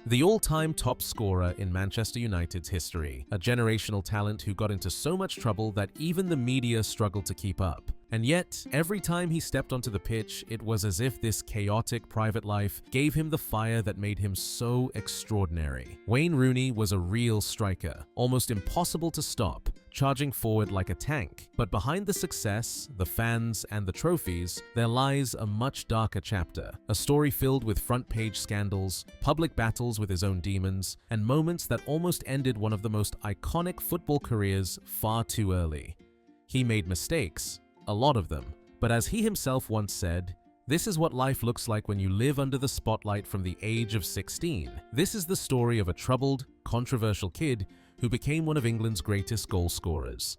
The all-time top scorer in Manchester United's history, a generational talent who got into so much trouble that even the media struggled to keep up. And yet, every time he stepped onto the pitch, it was as if this chaotic private life gave him the fire that made him so extraordinary. Wayne Rooney was a real striker, almost impossible to stop, charging forward like a tank. But behind the success, the fans, and the trophies, there lies a much darker chapter. A story filled with front-page scandals, public battles with his own demons, and moments that almost ended one of the most iconic football careers far too early. He made mistakes, a lot of them, but as he himself once said, "This is what life looks like when you live under the spotlight from the age of 16. This is the story of a troubled, controversial kid who became one of England's greatest goal scorers.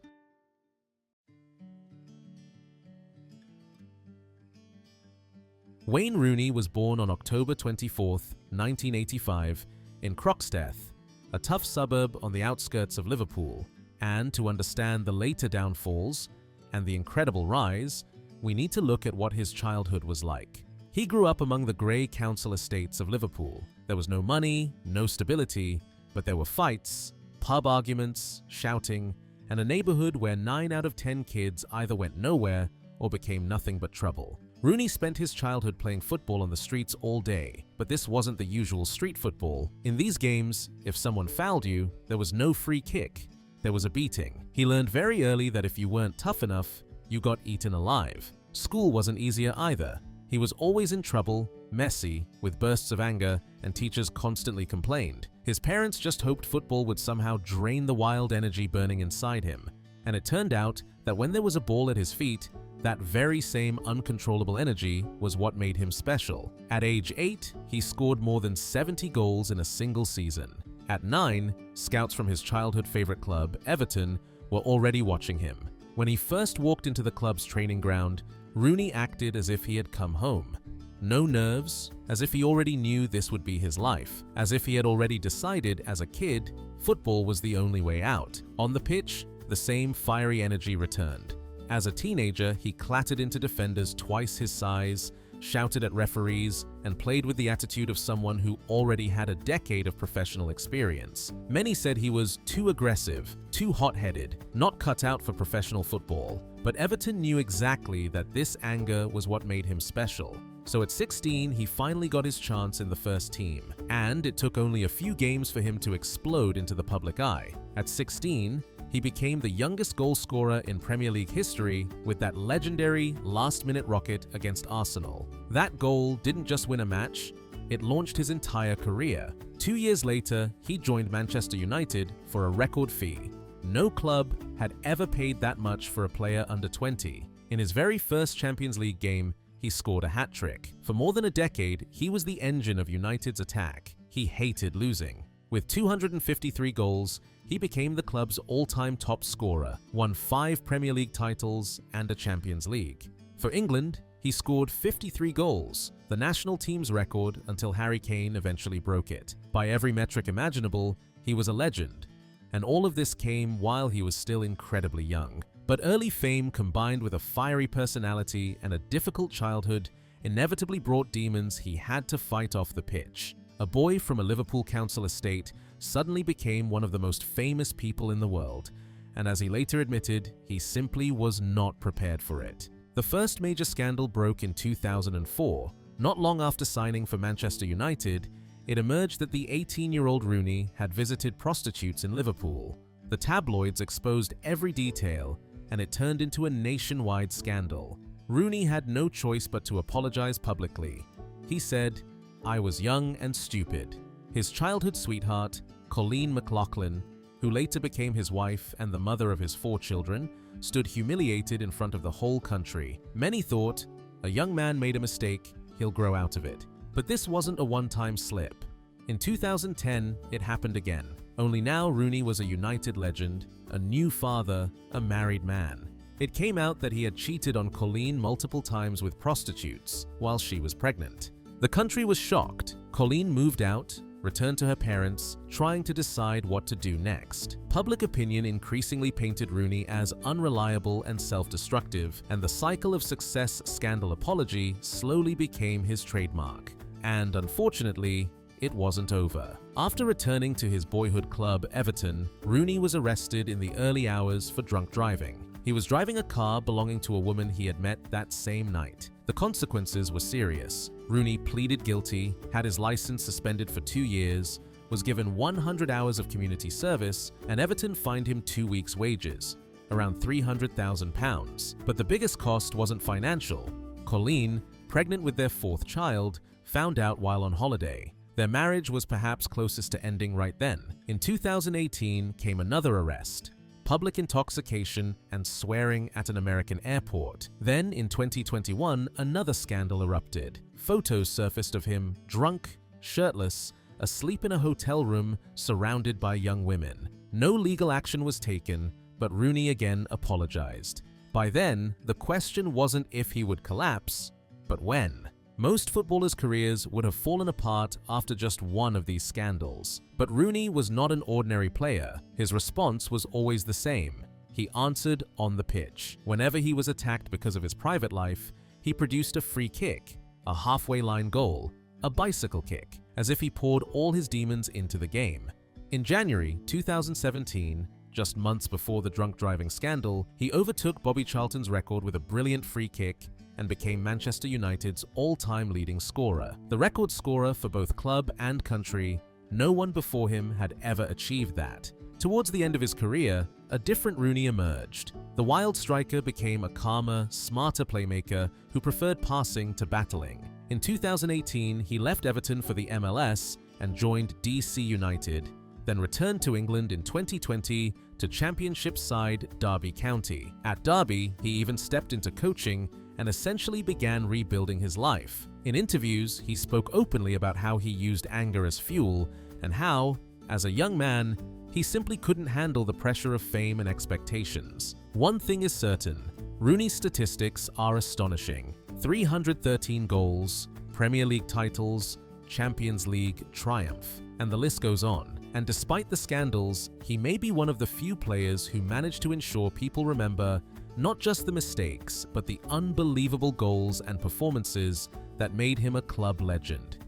Wayne Rooney was born on October 24, 1985, in Croxteth, a tough suburb on the outskirts of Liverpool, and to understand the later downfalls and the incredible rise, we need to look at what his childhood was like. He grew up among the grey council estates of Liverpool. There was no money, no stability, but there were fights, pub arguments, shouting, and a neighborhood where 9 out of 10 kids either went nowhere or became nothing but trouble. Rooney spent his childhood playing football on the streets all day, but this wasn't the usual street football. In these games, if someone fouled you, there was no free kick. There was a beating. He learned very early that if you weren't tough enough, you got eaten alive. School wasn't easier either. He was always in trouble, messy, with bursts of anger, and teachers constantly complained. His parents just hoped football would somehow drain the wild energy burning inside him. And it turned out that when there was a ball at his feet, that very same uncontrollable energy was what made him special. At age 8, he scored more than 70 goals in a single season. At 9, scouts from his childhood favorite club, Everton, were already watching him. When he first walked into the club's training ground, Rooney acted as if he had come home. No nerves, as if he already knew this would be his life, as if he had already decided as a kid football was the only way out. On the pitch, the same fiery energy returned. As a teenager, he clattered into defenders twice his size, shouted at referees, and played with the attitude of someone who already had a decade of professional experience. Many said he was too aggressive, too hot-headed, not cut out for professional football. But Everton knew exactly that this anger was what made him special. So at 16, he finally got his chance in the first team. And it took only a few games for him to explode into the public eye. At 16, he became the youngest goal scorer in Premier League history with that legendary last-minute rocket against Arsenal. That goal didn't just win a match, it launched his entire career. 2 years later, he joined Manchester United for a record fee. No club had ever paid that much for a player under 20. In his very first Champions League game, he scored a hat-trick. For more than a decade, he was the engine of United's attack. He hated losing. With 253 goals, he became the club's all-time top scorer, won 5 Premier League titles and a Champions League. For England, he scored 53 goals, the national team's record until Harry Kane eventually broke it. By every metric imaginable, he was a legend. And all of this came while he was still incredibly young. But early fame combined with a fiery personality and a difficult childhood inevitably brought demons he had to fight off the pitch. A boy from a Liverpool council estate suddenly became one of the most famous people in the world, and as he later admitted, he simply was not prepared for it. The first major scandal broke in 2004. Not long after signing for Manchester United, it emerged that the 18-year-old Rooney had visited prostitutes in Liverpool. The tabloids exposed every detail, and it turned into a nationwide scandal. Rooney had no choice but to apologize publicly. He said, "I was young and stupid." His childhood sweetheart, Colleen McLaughlin, who later became his wife and the mother of his 4 children, stood humiliated in front of the whole country. Many thought, a young man made a mistake, he'll grow out of it. But this wasn't a one-time slip. In 2010, it happened again. Only now Rooney was a United legend, a new father, a married man. It came out that he had cheated on Colleen multiple times with prostitutes while she was pregnant. The country was shocked. Colleen moved out, returned to her parents, trying to decide what to do next. Public opinion increasingly painted Rooney as unreliable and self-destructive, and the cycle of success scandal apology slowly became his trademark. And unfortunately, it wasn't over. After returning to his boyhood club, Everton, Rooney was arrested in the early hours for drunk driving. He was driving a car belonging to a woman he had met that same night. The consequences were serious. Rooney pleaded guilty, had his license suspended for 2 years, was given 100 hours of community service, and Everton fined him 2 weeks' wages, around £300,000. But the biggest cost wasn't financial. Colleen, pregnant with their 4th child, found out while on holiday. Their marriage was perhaps closest to ending right then. In 2018 came another arrest: public intoxication and swearing at an American airport. Then in 2021, another scandal erupted. Photos surfaced of him drunk, shirtless, asleep in a hotel room surrounded by young women. No legal action was taken, but Rooney again apologized. By then, the question wasn't if he would collapse, but when. Most footballers' careers would have fallen apart after just one of these scandals. But Rooney was not an ordinary player. His response was always the same. He answered on the pitch. Whenever he was attacked because of his private life, he produced a free kick, a halfway line goal, a bicycle kick, as if he poured all his demons into the game. In January 2017, just months before the drunk driving scandal, he overtook Bobby Charlton's record with a brilliant free kick and became Manchester United's all-time leading scorer. The record scorer for both club and country, no one before him had ever achieved that. Towards the end of his career, a different Rooney emerged. The wild striker became a calmer, smarter playmaker who preferred passing to battling. In 2018, he left Everton for the MLS and joined DC United, then returned to England in 2020 to Championship side Derby County. At Derby, he even stepped into coaching and essentially began rebuilding his life. In interviews, he spoke openly about how he used anger as fuel and how, as a young man, he simply couldn't handle the pressure of fame and expectations. One thing is certain: Rooney's statistics are astonishing. 313 goals, Premier League titles, Champions League triumph, and the list goes on. And despite the scandals, he may be one of the few players who managed to ensure people remember not just the mistakes, but the unbelievable goals and performances that made him a club legend.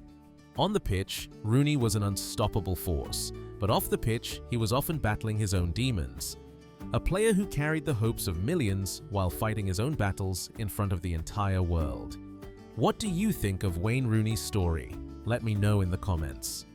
On the pitch, Rooney was an unstoppable force, but off the pitch, he was often battling his own demons. A player who carried the hopes of millions while fighting his own battles in front of the entire world. What do you think of Wayne Rooney's story? Let me know in the comments.